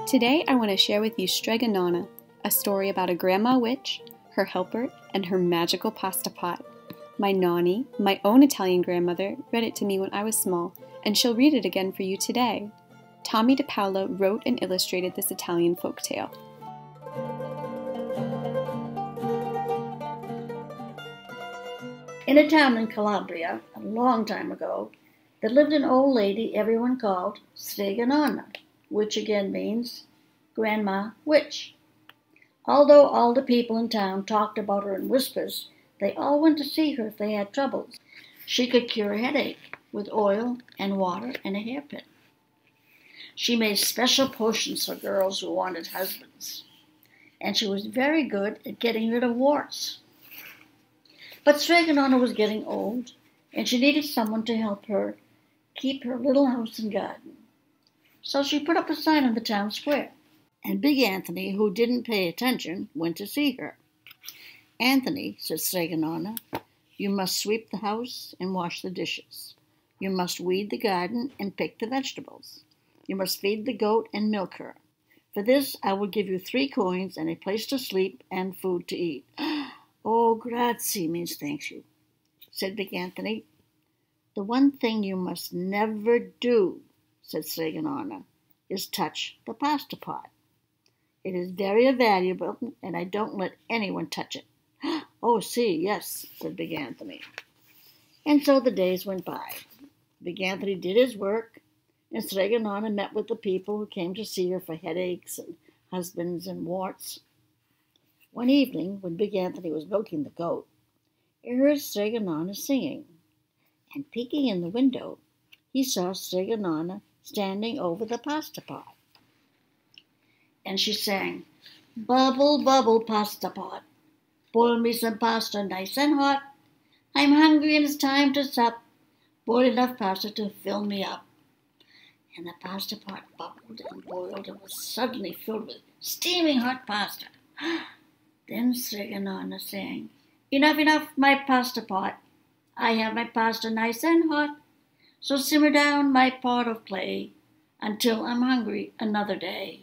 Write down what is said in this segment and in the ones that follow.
Today I want to share with you Strega Nona, a story about a grandma witch, her helper, and her magical pasta pot. My Nonnie, my own Italian grandmother, read it to me when I was small, and she'll read it again for you today. Tommy DePaolo wrote and illustrated this Italian folktale. In a town in Calabria, a long time ago, there lived an old lady everyone called Strega Nona, which again means Grandma Witch. Although all the people in town talked about her in whispers, they all went to see her if they had troubles. She could cure a headache with oil and water and a hairpin. She made special potions for girls who wanted husbands, and she was very good at getting rid of warts. But Strega Nona was getting old, and she needed someone to help her keep her little house and garden. So she put up a sign on the town square, and Big Anthony, who didn't pay attention, went to see her. "Anthony," said Strega Nona, "you must sweep the house and wash the dishes. You must weed the garden and pick the vegetables. You must feed the goat and milk her. For this I will give you 3 coins and a place to sleep and food to eat." "Oh, grazie means thank you," said Big Anthony. "The one thing you must never do," said Strega Nona, "is touch the pasta pot. It is very valuable, and I don't let anyone touch it." "Oh, see, yes," said Big Anthony. And so the days went by. Big Anthony did his work, and Strega Nona met with the people who came to see her for headaches and husbands and warts. One evening, when Big Anthony was milking the goat, he heard Strega Nona singing, and peeking in the window, he saw Strega Nona standing over the pasta pot. And she sang, "Bubble, bubble, pasta pot, boil me some pasta nice and hot. I'm hungry and it's time to sup. Boil enough pasta to fill me up." And the pasta pot bubbled and boiled and was suddenly filled with steaming hot pasta. Then Strega Nona sang, "Enough, enough, my pasta pot. I have my pasta nice and hot. So simmer down my pot of clay until I'm hungry another day."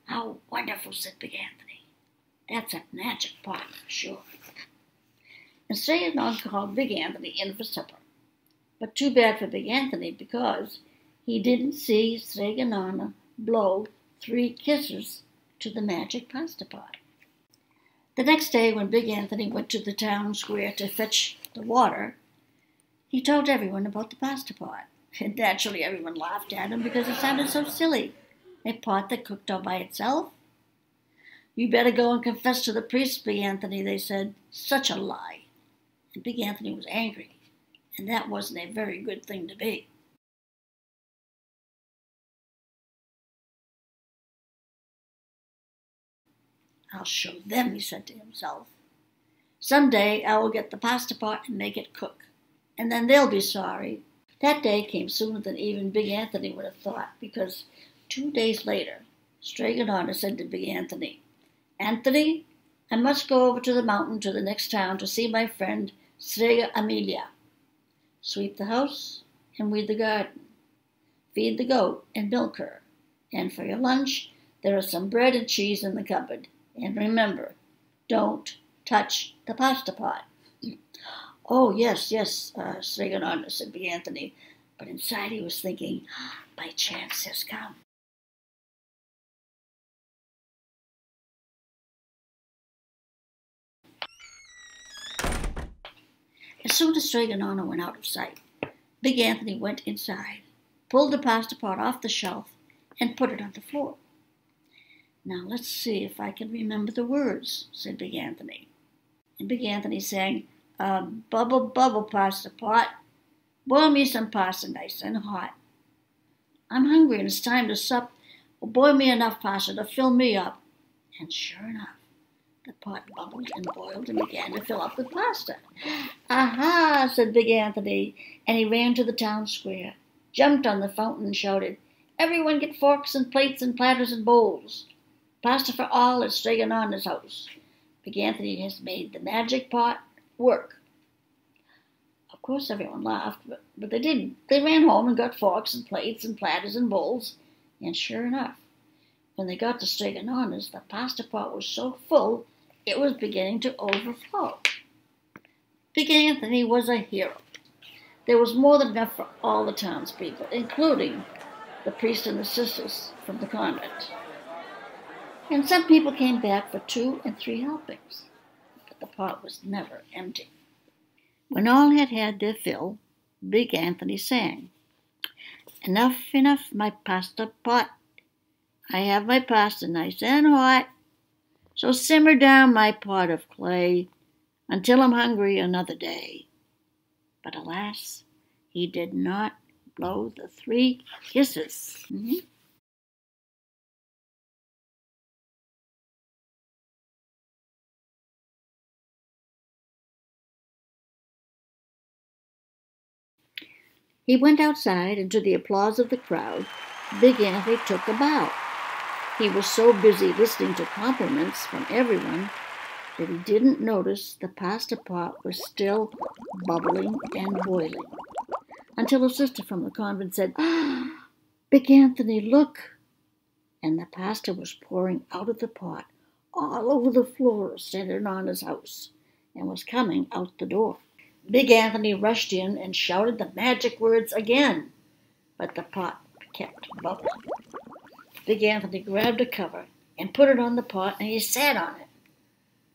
"How wonderful," said Big Anthony. "That's a magic pot for sure." And Strega Nona called Big Anthony in for supper. But too bad for Big Anthony, because he didn't see Strega Nona blow 3 kisses to the magic pasta pot. The next day, when Big Anthony went to the town square to fetch the water, he told everyone about the pasta pot. And naturally, everyone laughed at him because it sounded so silly. A pot that cooked all by itself? "You better go and confess to the priest, Big Anthony," they said. "Such a lie." And Big Anthony was angry, and that wasn't a very good thing to be. "I'll show them," he said to himself. "Some day I will get the pasta pot and make it cook, and then they'll be sorry." That day came sooner than even Big Anthony would have thought, because 2 days later, Strega Nona said to Big Anthony, "Anthony, I must go over to the mountain to the next town to see my friend Strega Amelia. Sweep the house and weed the garden. Feed the goat and milk her. And for your lunch, there is some bread and cheese in the cupboard. And remember, don't touch the pasta pot." "Oh, yes, yes, Strega Nona," said Big Anthony. But inside he was thinking, "My chance has come." As soon as Strega Nona went out of sight, Big Anthony went inside, pulled the pasta pot off the shelf, and put it on the floor. "Now let's see if I can remember the words," said Big Anthony. And Big Anthony sang, "Bubble, bubble, pasta pot, boil me some pasta nice and hot. I'm hungry and it's time to sup. Boil me enough pasta to fill me up." And sure enough, the pot bubbled and boiled and began to fill up with pasta. "Aha!" said Big Anthony, and he ran to the town square, jumped on the fountain and shouted, "Everyone get forks and plates and platters and bowls. Pasta for all at Strega Nona's house. Big Anthony has made the magic pot work." Of course, everyone laughed, but they didn't. They ran home and got forks and plates and platters and bowls, and sure enough, when they got to Strega Nona's, the pasta pot was so full it was beginning to overflow. Big Anthony was a hero. There was more than enough for all the townspeople, including the priest and the sisters from the convent. And some people came back for 2 and 3 helpings, but the pot was never empty. When all had had their fill, Big Anthony sang, "Enough, enough, my pasta pot. I have my pasta nice and hot. So simmer down my pot of clay until I'm hungry another day." But alas, he did not blow the 3 kisses. He went outside, and to the applause of the crowd, Big Anthony took a bow. He was so busy listening to compliments from everyone that he didn't notice the pasta pot was still bubbling and boiling, until a sister from the convent said, "Ah, Big Anthony, look!" And the pasta was pouring out of the pot all over the floor of Strega Nona's house, and was coming out the door. Big Anthony rushed in and shouted the magic words again, but the pot kept bubbling. Big Anthony grabbed a cover and put it on the pot, and he sat on it.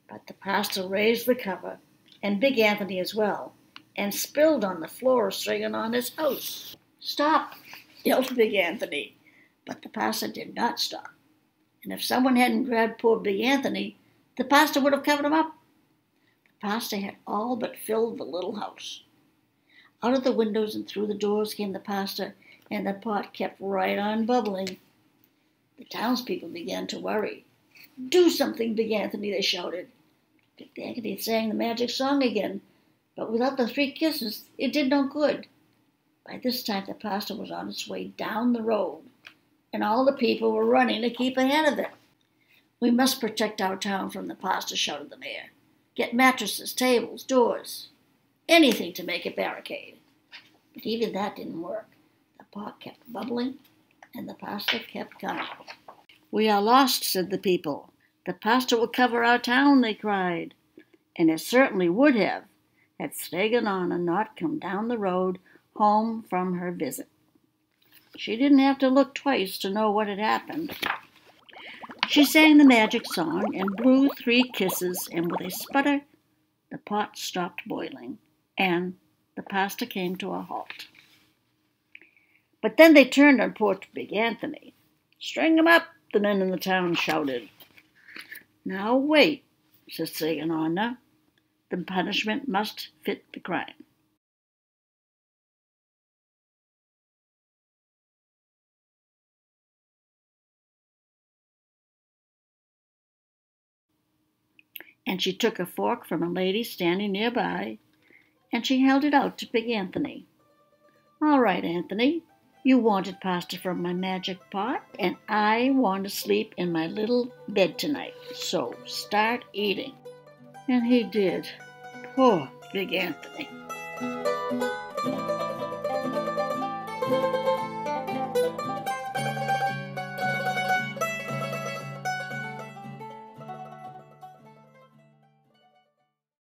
But the pasta raised the cover, and Big Anthony as well, and spilled on the floor of Strega Nona's house. "Stop!" yelled Big Anthony, but the pasta did not stop. And if someone hadn't grabbed poor Big Anthony, the pasta would have covered him up. The pasta had all but filled the little house. Out of the windows and through the doors came the pasta, and the pot kept right on bubbling. The townspeople began to worry. "Do something, Big Anthony," they shouted. Big Anthony sang the magic song again, but without the 3 kisses, it did no good. By this time, the pasta was on its way down the road, and all the people were running to keep ahead of it. "We must protect our town from the pasta," shouted the mayor. "Get mattresses, tables, doors, anything to make a barricade." But even that didn't work. The pot kept bubbling, and the pasta kept coming. "We are lost," said the people. "The pasta will cover our town," they cried. And it certainly would have, had Strega Nona not come down the road home from her visit. She didn't have to look twice to know what had happened. She sang the magic song and blew 3 kisses, and with a sputter, the pot stopped boiling, and the pasta came to a halt. But then they turned on poor Big Anthony. "String him up," the men in the town shouted. "Now wait," said Strega Nona. "The punishment must fit the crime." And she took a fork from a lady standing nearby, and she held it out to Big Anthony. "All right, Anthony, you wanted pasta from my magic pot, and I want to sleep in my little bed tonight, so start eating." And he did. Poor Big Anthony.